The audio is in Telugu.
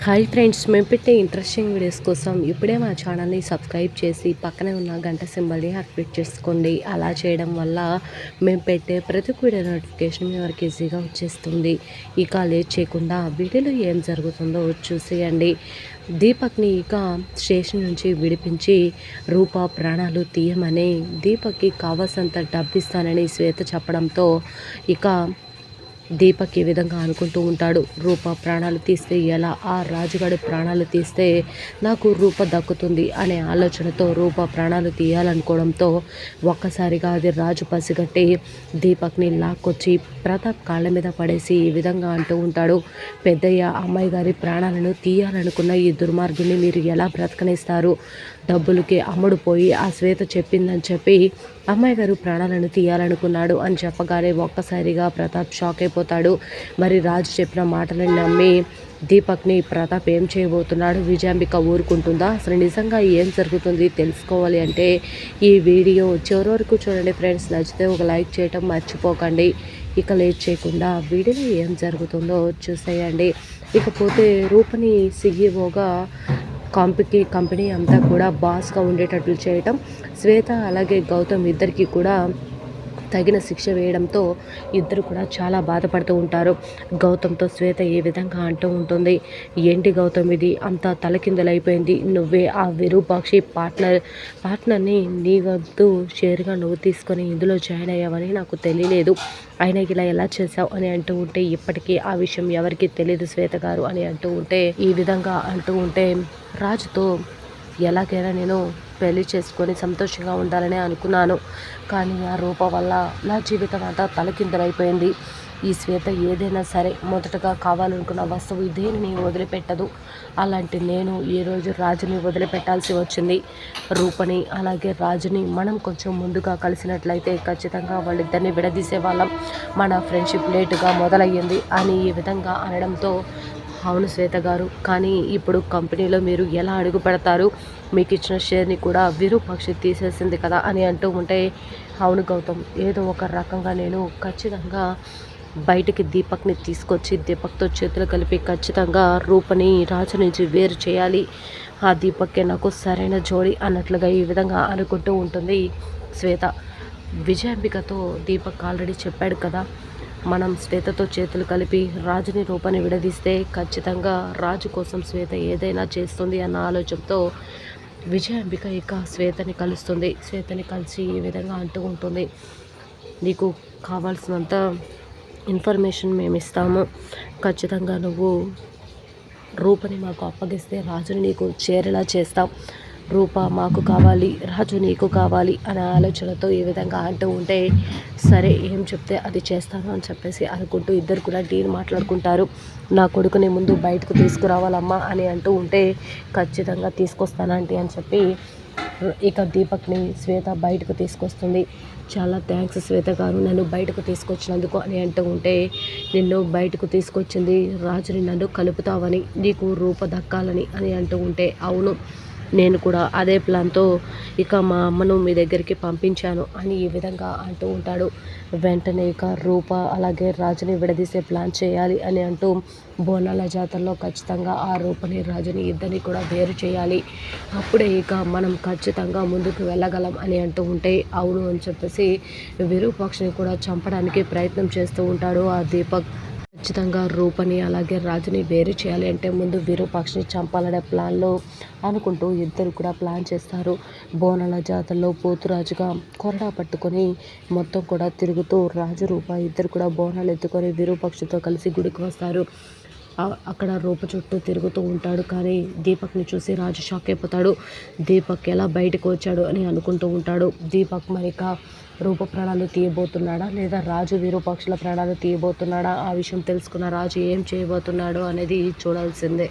హాయ్ ఫ్రెండ్స్, మేము పెట్టే ఇంట్రెస్టింగ్ వీడియోస్ కోసం ఇప్పుడే మా ఛానల్ని సబ్స్క్రైబ్ చేసి పక్కనే ఉన్న గంట సింబల్ని యాక్టివేట్ చేసుకోండి. అలా చేయడం వల్ల మేము పెట్టే ప్రతి వీడియో నోటిఫికేషన్ మీ వరకు ఈజీగా వచ్చేస్తుంది. ఇక లేట్ చేయకుండా వీడియోలో ఏం జరుగుతుందో చూసేయండి. దీపక్ని ఇక స్టేషన్ నుంచి విడిపించి రూప ప్రాణాలు తీయమని దీపక్కి కావాల్సినంత డబ్బు ఇస్తానని శ్వేత చెప్పడంతో ఇక దీపక్ ఈ విధంగా అనుకుంటూ ఉంటాడు. రూప ప్రాణాలు తీస్తే ఎలా, ఆ రాజుగాడి ప్రాణాలు తీస్తే నాకు రూప దక్కుతుంది అనే ఆలోచనతో రూప ప్రాణాలు తీయాలనుకోవడంతో ఒక్కసారిగా అది రాజు పసిగట్టి దీపక్ని లాక్కొచ్చి ప్రతాప్ కాళ్ళ మీద పడేసి ఈ విధంగా అంటూ ఉంటాడు. పెద్దయ్య, అమ్మాయి గారి ప్రాణాలను తీయాలనుకున్న ఈ దుర్మార్గుని మీరు ఎలా బ్రతకనిస్తారు? డబ్బులకి అమ్ముడు పోయి ఆ శ్వేత చెప్పిందని చెప్పి అమ్మాయి గారు ప్రాణాలను తీయాలనుకున్నాడు అని చెప్పగానే ఒక్కసారిగా ప్రతాప్ షాక్ అయిపోతాడు. మరి రాజు చెప్పిన మాటలను నమ్మి దీపక్ని ప్రతాప్ ఏం చేయబోతున్నాడు? విజయాంబిక ఊరుకుంటుందా? అసలు నిజంగా ఏం జరుగుతుంది తెలుసుకోవాలి అంటే ఈ వీడియో చివరి వరకు చూడండి ఫ్రెండ్స్. నచ్చితే ఒక లైక్ చేయటం మర్చిపోకండి. ఇక లేట్ చేయకుండా వీడియోలో ఏం జరుగుతుందో చూసేయండి. ఇకపోతే రూపని సీఈఓగా కంపెనీ అంతా కూడా బాస్గా ఉండేటట్లు చేయటం, శ్వేత అలాగే గౌతమ్ ఇద్దరికి కూడా తగిన శిక్ష వేయడంతో ఇద్దరు కూడా చాలా బాధపడుతూ ఉంటారు. గౌతమ్తో శ్వేత ఏ విధంగా అంటూ ఉంటుంది, ఏంటి గౌతమ్ ఇది అంతా తలకిందులైపోయింది, నువ్వే ఆ విరూపాక్షి పార్ట్నర్ని నీ వద్దు షేర్గా నువ్వు తీసుకొని ఇందులో జాయిన్ అయ్యావని నాకు తెలియలేదు, అయినా ఇలా ఎలా చేశావు అని అంటూ ఉంటే ఇప్పటికీ ఆ విషయం ఎవరికి తెలియదు శ్వేత గారు అని అంటూ ఉంటే ఈ విధంగా అంటూ ఉంటే రాజుతో ఎలాగైనా నేను పెళ్లి చేసుకొని సంతోషంగా ఉండాలని అనుకున్నాను, కానీ ఆ రూప వల్ల నా జీవితం అంతా తలకిందులైపోయింది. ఈ శ్వేత ఏదైనా సరే మొదటగా కావాలనుకున్న వస్తువు దేనిని వదిలిపెట్టదు. అలాంటి నేను ఈరోజు రాజుని వదిలిపెట్టాల్సి వచ్చింది. రూపని అలాగే రాజుని మనం కొంచెం ముందుగా కలిసినట్లయితే ఖచ్చితంగా వాళ్ళిద్దరిని విడదీసే వాళ్ళం. మన ఫ్రెండ్షిప్ లేటుగా మొదలయ్యింది అని ఈ విధంగా అనడంతో అవును శ్వేత గారు, కానీ ఇప్పుడు కంపెనీలో మీరు ఎలా అడుగు పెడతారు? మీకు ఇచ్చిన షేర్ని కూడా విరూపాక్షి తీసేసింది కదా అని అంటూ ఉంటే అవును గౌతమ్, ఏదో ఒక రకంగా నేను ఖచ్చితంగా బయటికి దీపక్ని తీసుకొచ్చి దీపక్తో చేతులు కలిపి ఖచ్చితంగా రూపని రాజు నుంచి వేరు చేయాలి. ఆ దీపక్కే నాకు సరైన జోడి అన్నట్లుగా ఈ విధంగా అనుకుంటూ ఉంటుంది శ్వేత. విజయాంబికతో దీపక్ ఆల్రెడీ చెప్పాడు కదా, మనం శ్వేతతో చేతులు కలిపి రాజుని రూపని విడదీస్తే ఖచ్చితంగా రాజు కోసం శ్వేత ఏదైనా చేస్తుంది అన్న ఆలోచనతో విజయాంబిక ఇక శ్వేతని కలుస్తుంది. శ్వేతని కలిసి ఈ విధంగా అంటూ ఉంటుంది, నీకు కావాల్సినంత ఇన్ఫర్మేషన్ మేము ఇస్తాము, ఖచ్చితంగా నువ్వు రూపని మాకు అప్పగిస్తే రాజుని నీకు చేరేలా చేస్తాం, రూప మాకు కావాలి, రాజు నీకు కావాలి అనే ఆలోచనతో ఈ విధంగా అంటూ ఉంటే సరే ఏం చెప్తే అది చేస్తాను అని చెప్పేసి అనుకుంటూ ఇద్దరు కూడా డీల్ మాట్లాడుకుంటారు. నా కొడుకుని ముందు బయటకు తీసుకురావాలమ్మా అని అంటూ ఉంటే ఖచ్చితంగా తీసుకొస్తానంటీ అని చెప్పి ఇక దీపక్ని శ్వేత బయటకు తీసుకొస్తుంది. చాలా థ్యాంక్స్ శ్వేత గారు, నన్ను బయటకు తీసుకొచ్చినందుకు అని అంటూ ఉంటే నిన్ను బయటకు తీసుకొచ్చింది రాజుని నన్ను కలుపుతావని, నీకు రూప దక్కాలని అని అంటూ ఉంటే అవును, నేను కూడా అదే ప్లాన్తో ఇక మా అమ్మను మీ దగ్గరికి పంపించాను అని ఈ విధంగా అంటూ ఉంటాడు. వెంటనే ఇక రూప అలాగే రాజుని విడదీసే ప్లాన్ చేయాలి అని అంటూ బోనాల జాతరలో ఖచ్చితంగా ఆ రూపని రాజుని ఇద్దరిని కూడా వేరు చేయాలి, అప్పుడే ఇక మనం ఖచ్చితంగా ముందుకు వెళ్ళగలం అని అంటూ ఉంటే అవును అని చెప్పేసి విరూపాక్షని కూడా చంపడానికి ప్రయత్నం చేస్తూ ఉంటాడు ఆ దీపక్. ఖచ్చితంగా రూపని అలాగే రాజుని వేరు చేయాలి అంటే ముందు విరూపాక్షని చంపాలనే ప్లాన్లో అనుకుంటూ ఇద్దరు కూడా ప్లాన్ చేస్తారు. బోనాల జాతరలో పోతురాజుగా కొరడా పట్టుకొని మొత్తం కూడా తిరుగుతూ రాజు రూప ఇద్దరు కూడా బోనాలు ఎత్తుకొని విరూపాక్షతో కలిసి గుడికి వస్తారు. అక్కడ రూప చుట్టూ తిరుగుతూ ఉంటాడు, కానీ దీపక్ని చూసి రాజు షాక్ అయిపోతాడు. దీపక్ ఎలా బయటకు వచ్చాడు అని అనుకుంటూ ఉంటాడు. దీపక్ మరిక రూప ప్రాణాలు తీయబోతున్నాడా లేదా రాజు విరూపాక్షుల ప్రాణాలు తీయబోతున్నాడా? ఆ విషయం తెలుసుకున్న రాజు ఏం చేయబోతున్నాడు అనేది చూడాల్సిందే.